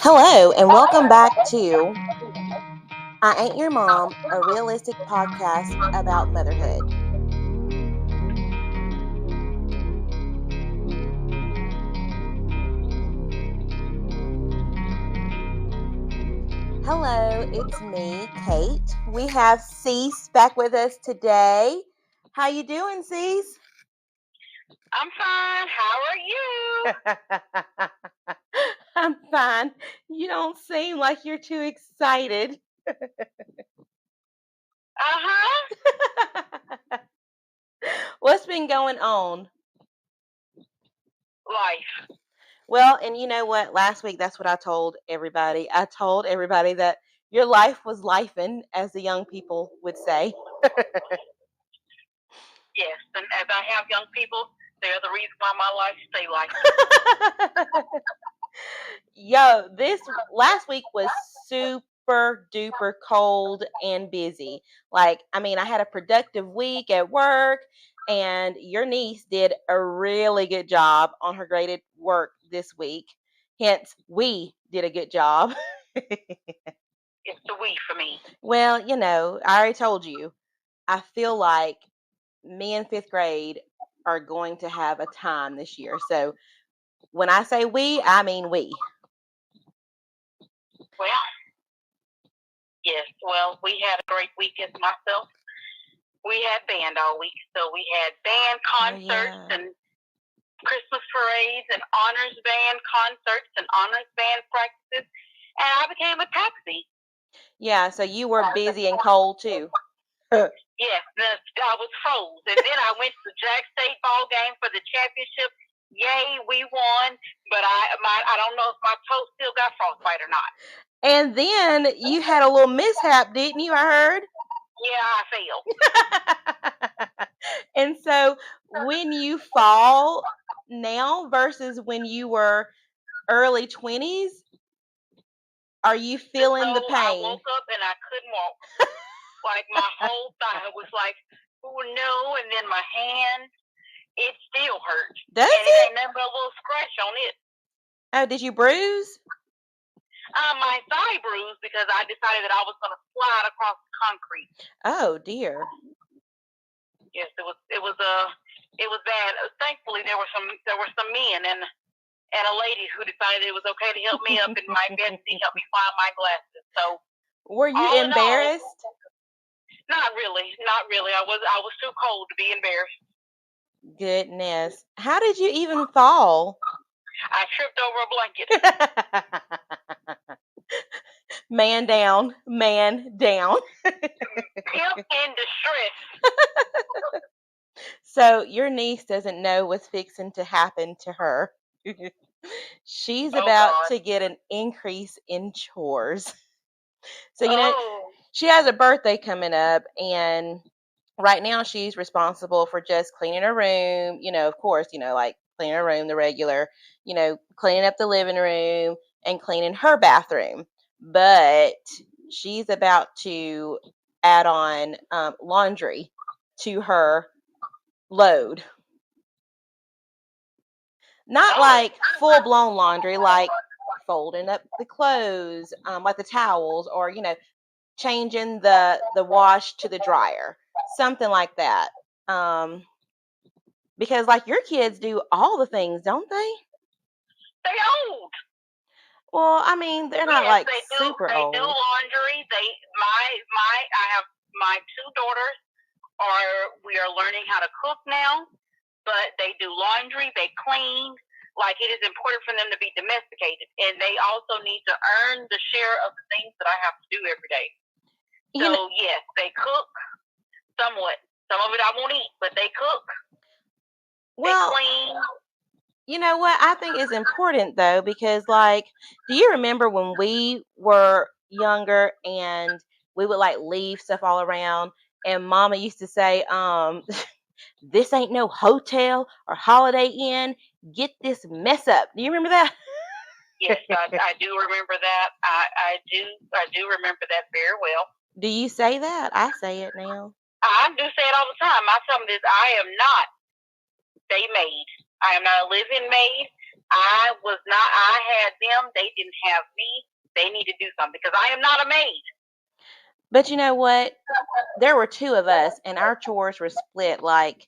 Hello, and welcome back to I Ain't Your Mom, a realistic podcast about motherhood. Hello, it's me, Kate. We have Ceese back with us today. How you doing, Cease? I'm fine. How are you? I'm fine. You don't seem like you're too excited. Uh-huh. What's been going on? Life. Well, and you know what? Last week, that's what I told everybody. I told everybody that your life was lifing, as the young people would say. Yes. And as I have young people, they're the reason why my life stay life. Yo, this last week was super duper cold and busy. I had a productive week at work, and your niece did a really good job on her graded work this week. Hence, we did a good job. It's the we for me. Well, I already told you, I feel like me in fifth grade are going to have a time this year. So when I say we, I mean we. Well, yes. Well, we had a great week as myself. We had band all week. So we had band concerts and Christmas parades and honors band concerts and honors band practices. And I became a taxi. Yeah, so you were busy and cold too. Yes, I was froze. And then I went to Jack State ball game for the championship. Yay, we won. But I don't know if my toe still got frostbite or not. And then you had a little mishap, didn't you? I heard. Yeah, I failed. And so when you fall now versus when you were early 20s, are you feeling the pain? I woke up and I couldn't walk. Like my whole thigh was like, oh no, and then my hand, it still hurt. Does and it ain't nothing but a little scratch on it. Oh, did you bruise? My thigh bruised because I decided that I was going to slide across the concrete. Oh dear. Yes, it was bad. Thankfully, there were some men and a lady who decided it was okay to help me up in my bed to help me find my glasses. So were you embarrassed? Not really. I was too cold to be embarrassed. Goodness. How did you even fall? I tripped over a blanket. Man down. Pimp in distress. So your niece doesn't know what's fixing to happen to her. She's about to get an increase in chores. So, she has a birthday coming up, and right now she's responsible for just cleaning her room, of course, like cleaning her room, the regular, cleaning up the living room and cleaning her bathroom. But she's about to add on laundry to her load. Not like full blown laundry, like folding up the clothes, like the towels, or changing the wash to the dryer, something like that. Because like your kids do all the things, don't they? They're old. Well, I mean, they're not like super old. They do laundry. I have my two daughters we are learning how to cook now, but they do laundry, they clean. Like, it is important for them to be domesticated, and they also need to earn the share of the things that I have to do every day. So yes, they cook somewhat. Some of it I won't eat, but they cook. Well, they clean. You know what? I think is important though, because like, do you remember when we were younger and we would like leave stuff all around, and Mama used to say, this ain't no hotel or Holiday Inn. Get this mess up. Do you remember that? Yes, I do remember that. I do remember that very well. Do you say that? I say it now. I do say it all the time. I tell them this: I am not day maid. I am not a live-in maid. I was not. I had them. They didn't have me. They need to do something because I am not a maid. But you know what? There were two of us, and our chores were split like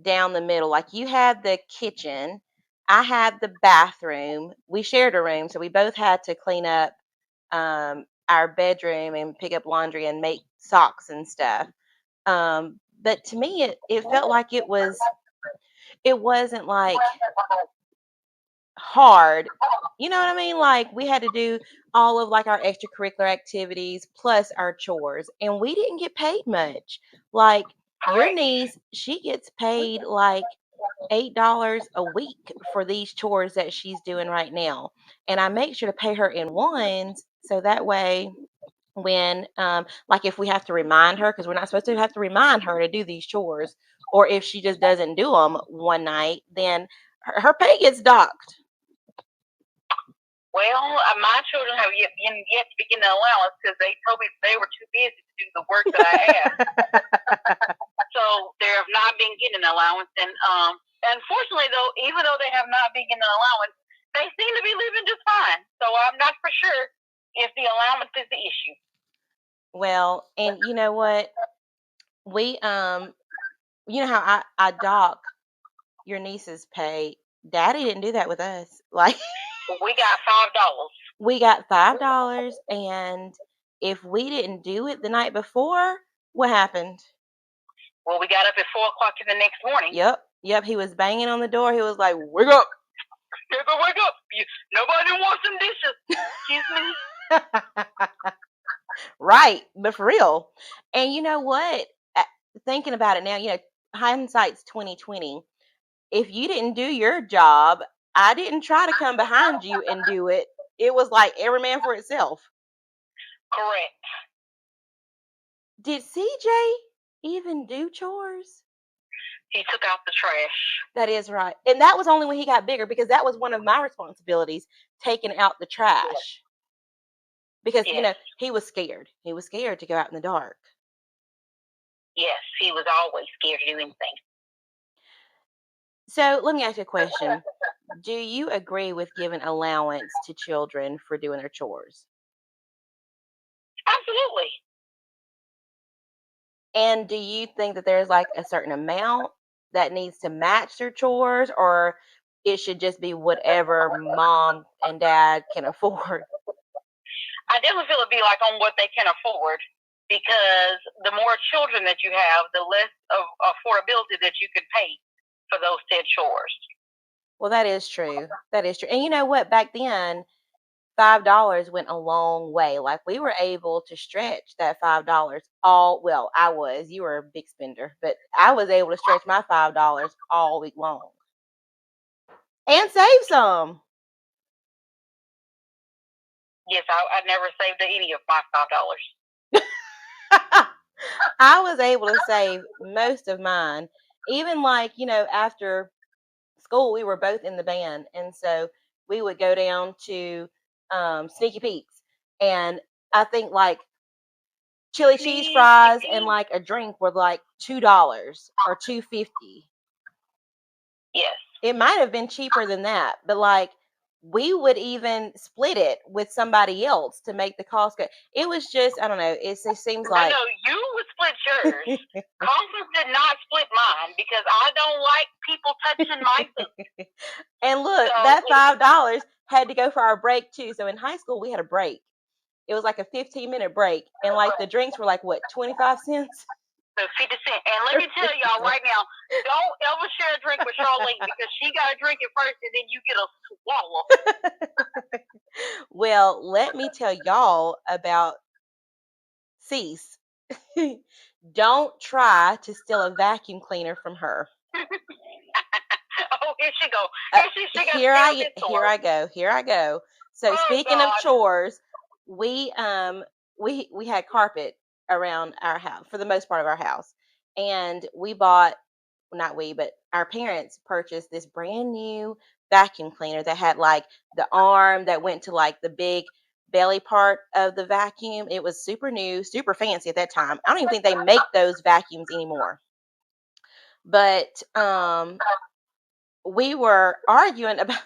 down the middle. Like you had the kitchen, I had the bathroom. We shared a room, so we both had to clean up our bedroom and pick up laundry and make socks and stuff. But to me, it felt like it wasn't like hard. You know what I mean? Like we had to do all of like our extracurricular activities plus our chores, and we didn't get paid much. Like your Correct. niece, she gets paid like $8 a week for these chores that she's doing right now. And I make sure to pay her in ones so that way when like if we have to remind her, because we're not supposed to have to remind her to do these chores, or if she just doesn't do them one night, then her pay gets docked. Well, my children have yet to begin the allowance because they told me they were too busy to do the work that I asked. So they have not been getting an allowance. And unfortunately, though, even though they have not been getting an allowance, they seem to be living just fine. So I'm not for sure if the allowance is the issue. Well, and you know what? We you know how I dock your niece's pay. Daddy didn't do that with us. Like We got $5. we got $5, and if we didn't do it the night before, what happened? Well, we got up at 4 o'clock in the next morning. Yep. He was banging on the door. He was like, "Wake up! Wake up! Nobody wants some dishes." Excuse me. Right, but for real. And you know what? Thinking about it now, hindsight's 2020. If you didn't do your job, I didn't try to come behind you and do it. It was like every man for itself. Correct. Did CJ even do chores? He took out the trash. That is right. And that was only when he got bigger, because that was one of my responsibilities, taking out the trash. Because, Yes. he was scared. He was scared to go out in the dark. Yes, he was always scared to do anything. So let me ask you a question. Do you agree with giving allowance to children for doing their chores? Absolutely. And do you think that there's like a certain amount that needs to match their chores, or it should just be whatever mom and dad can afford? I definitely feel it'd be like on what they can afford, because the more children that you have, the less of affordability that you could pay for those said chores. Well, that is true. That is true. And you know what? Back then, $5 went a long way. Like we were able to stretch that $5 all, well, I was, you were a big spender, but I was able to stretch my $5 all week long and save some. Yes, I never saved any of my $5. I was able to save most of mine. Even like, after school, we were both in the band. And so we would go down to Sneaky Pete's. And I think like chili cheese fries and like a drink were like $2 or $2.50. Yes. It might have been cheaper than that, but like we would even split it with somebody else to make the cost go. It was just, I don't know. It seems like No, you would split yours. Constance did not split mine because I don't like people touching my food. And look, that $5 had to go for our break too. So in high school, we had a break. It was like a 15-minute break, and like the drinks were like what, 25 cents? So 50 cents. And let me tell y'all right now, don't ever share a drink with Charlene because she got to drink it first and then you get a swallow. Well, let me tell y'all about Cease. Don't try to steal a vacuum cleaner from her. Oh, here she go. Here I go. So speaking of chores, we had carpet around our house for the most part of our house, and we bought, not we, but our parents purchased this brand new vacuum cleaner that had like the arm that went to like the big belly part of the vacuum. It was super new, super fancy at that time. I don't even think they make those vacuums anymore. But we were arguing about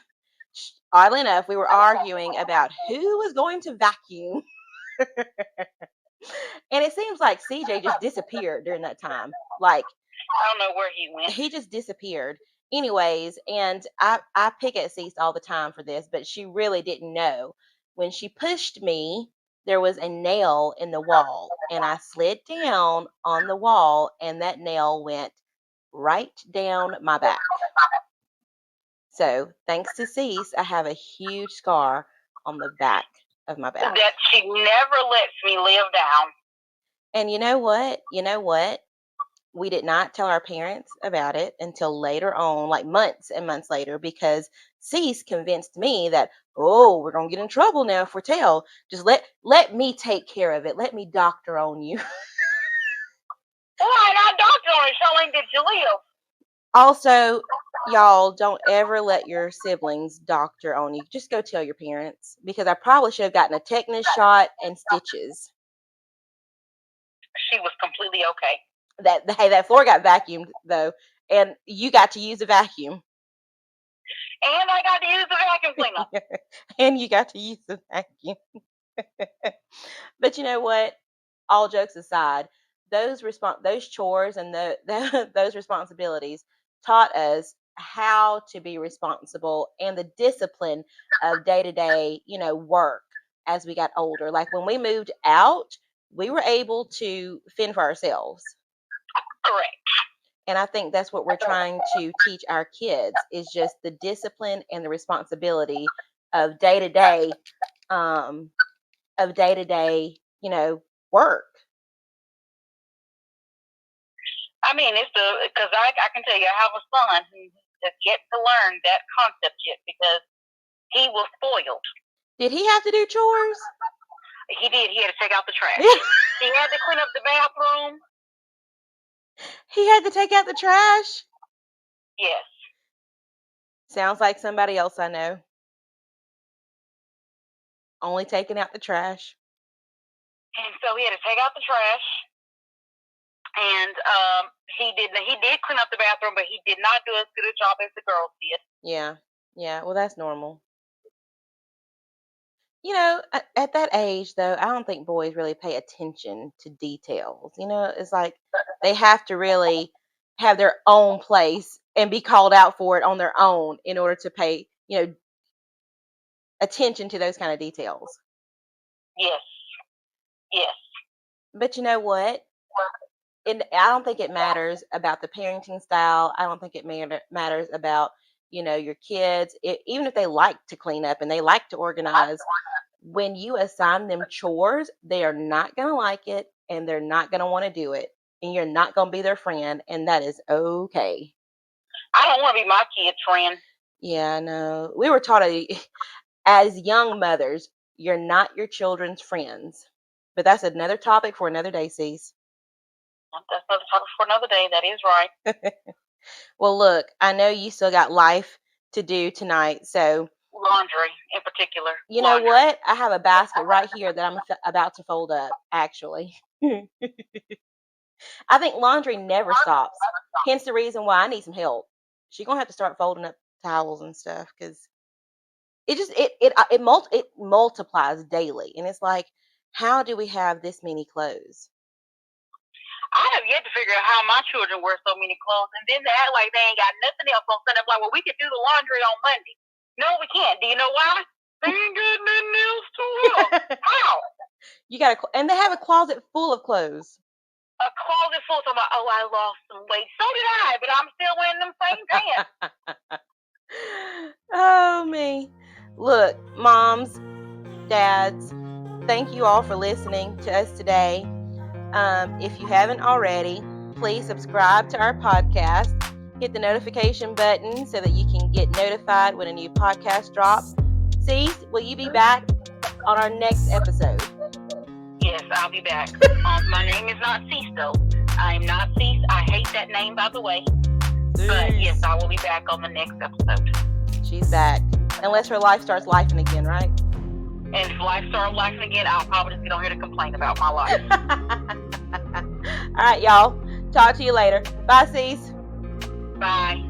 Oddly enough, we were arguing about who was going to vacuum. And it seems like CJ just disappeared during that time. Like, I don't know where he went. He just disappeared. Anyways, and I pick at Cease all the time for this, but she really didn't know. When she pushed me, there was a nail in the wall, and I slid down on the wall, and that nail went right down my back. So, thanks to Cease, I have a huge scar on the back of my back. That she never lets me live down. And you know what? We did not tell our parents about it until later on, like months and months later, because Cease convinced me that, oh, we're going to get in trouble now if we tell. Just let me take care of it. Let me doctor on you. Why not doctor on it? How long did you live? Also, y'all, don't ever let your siblings doctor on you. Just go tell your parents, because I probably should have gotten a tetanus shot and stitches. She was completely okay. That floor got vacuumed though, and you got to use a vacuum. And I got to use the vacuum cleaner. And you got to use the vacuum. But you know what? All jokes aside, those chores and those responsibilities taught us how to be responsible and the discipline of day-to-day, work as we got older. Like when we moved out, we were able to fend for ourselves. Correct. And I think that's what we're trying to teach our kids, is just the discipline and the responsibility of day-to-day work. I mean, it's because I can tell you, I have a son who has yet to learn that concept yet because he was spoiled. Did he have to do chores? He did. He had to take out the trash. He had to clean up the bathroom. He had to take out the trash? Yes. Sounds like somebody else I know. Only taking out the trash. And so he had to take out the trash. And he did clean up the bathroom, but he did not do as good a job as the girls did. Yeah. Well, that's normal. At that age, though, I don't think boys really pay attention to details. It's like they have to really have their own place and be called out for it on their own in order to pay, attention to those kind of details. Yes. But you know what? I don't think it matters about the parenting style. I don't think it matters about, your kids. Even if they like to clean up and they like to organize, when you assign them chores, they are not going to like it and they're not going to want to do it. And you're not going to be their friend. And that is okay. I don't want to be my kid's friend. Yeah, I know. We were taught as young mothers, you're not your children's friends. But that's another topic for another day, Cease. That's another topic for another day. That is right. Well, look, I know you still got life to do tonight, so laundry in particular. You know what? I have a basket right here that I'm about to fold up, actually. I think laundry never stops. Hence the reason why I need some help. She's going to have to start folding up towels and stuff because it multiplies daily. And it's like, how do we have this many clothes? I have yet to figure out how my children wear so many clothes, and then they act like they ain't got nothing else on Sunday. I'm like, well, we could do the laundry on Monday. No, we can't. Do you know why? They ain't got nothing else to wear. How? And they have a closet full of clothes. A closet full. So I'm like, oh, I lost some weight. So did I, but I'm still wearing them same pants. Oh, me. Look, moms, dads, thank you all for listening to us today. If you haven't already, please subscribe to our podcast. Hit the notification button so that you can get notified when a new podcast drops. Cease, will you be back on our next episode? Yes, I'll be back. My name is not Cease, though. I am not Cease. I hate that name, by the way. Cease. But yes, I will be back on the next episode. She's back. Unless her life starts lifing again, right? And if life starts lifing again, I'll probably just get on here to complain about my life. All right, y'all. Talk to you later. Bye, Cease. Bye.